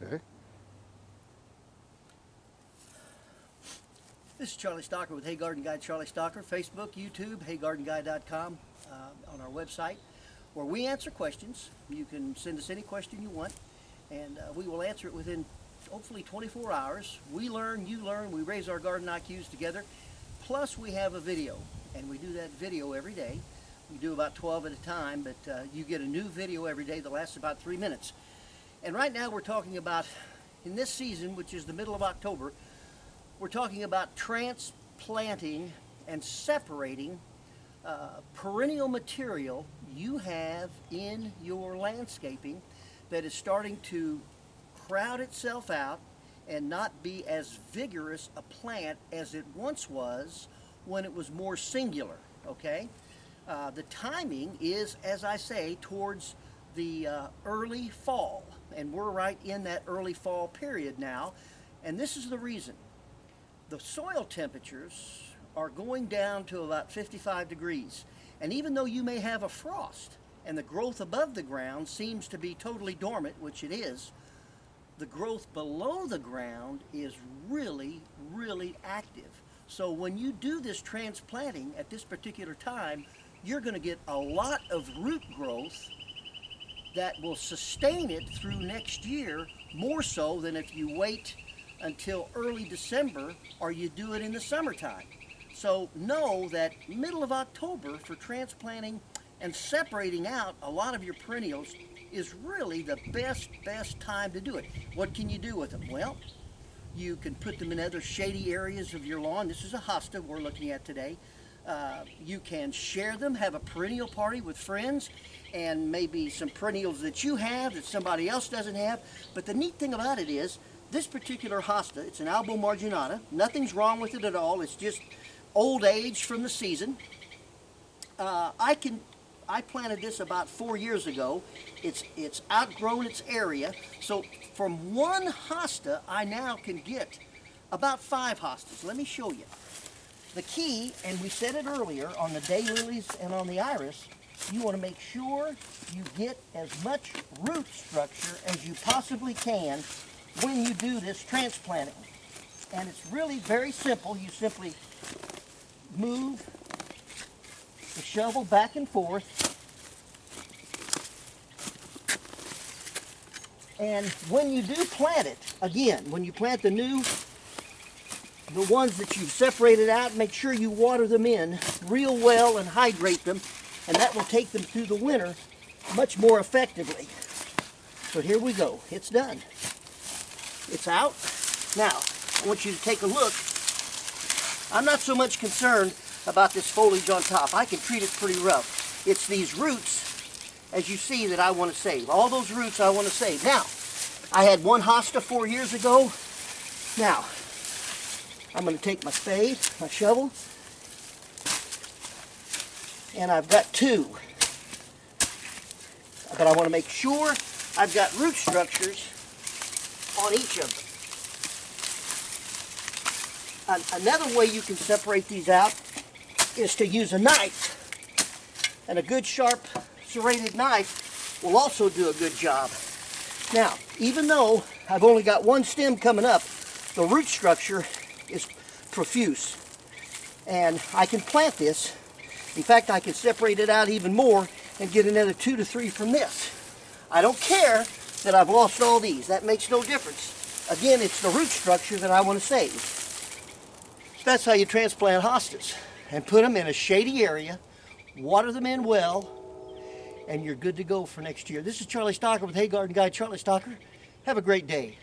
Okay. This is Charlie Stocker with Hey Garden Guide Charlie Stocker. Facebook, YouTube, heygardenguide.com, on our website, where we answer questions. You can send us any question you want, and we will answer it within hopefully 24 hours. We learn, you learn, we raise our garden IQs together. Plus we have a video, and we do that video every day. We do about 12 at a time, but you get a new video every day that lasts about 3 minutes. And right now we're talking about, in this season, which is the middle of October, we're talking about transplanting and separating perennial material you have in your landscaping that is starting to crowd itself out and not be as vigorous a plant as it once was when it was more singular, okay? The timing is, as I say, towards the early fall, and we're right in that early fall period now, and this is the reason. The soil temperatures are going down to about 55 degrees, and even though you may have a frost and the growth above the ground seems to be totally dormant, which it is, the growth below the ground is really, really active. So when you do this transplanting at this particular time, you're going to get a lot of root growth that will sustain it through next year, more so than if you wait until early December or you do it in the summertime. So know that middle of October for transplanting and separating out a lot of your perennials is really the best time to do it. What can you do with them? Well, you can put them in other shady areas of your lawn. This is a hosta we're looking at today. You can share them, have a perennial party with friends, and maybe some perennials that you have that somebody else doesn't have. But the neat thing about it is, this particular hosta, it's an albo marginata. Nothing's wrong with it at all. It's just old age from the season. I planted this about 4 years ago. It's outgrown its area. So from one hosta, I now can get about 5 hostas. Let me show you. The key, and we said it earlier, on the daylilies and on the iris, you want to make sure you get as much root structure as you possibly can when you do this transplanting. And it's really very simple. You simply move the shovel back and forth, and when you do plant it, again, when you plant the ones that you've separated out, make sure you water them in real well and hydrate them, and that will take them through the winter much more effectively. So here we go. It's done. It's out. Now, I want you to take a look. I'm not so much concerned about this foliage on top. I can treat it pretty rough. It's these roots, as you see, that I want to save. All those roots I want to save. Now, I had one hosta 4 years ago. Now, I'm going to take my spade, my shovel, and I've got 2. But I want to make sure I've got root structures on each of them. Another way you can separate these out is to use a knife. And a good sharp serrated knife will also do a good job. Now, even though I've only got one stem coming up, the root structure is profuse. And I can plant this. In fact, I can separate it out even more and get another 2 to 3 from this. I don't care that I've lost all these. That makes no difference. Again, it's the root structure that I want to save. So that's how you transplant hostas. And put them in a shady area, water them in well, and you're good to go for next year. This is Charlie Stocker with Hey Garden Guide Charlie Stocker. Have a great day.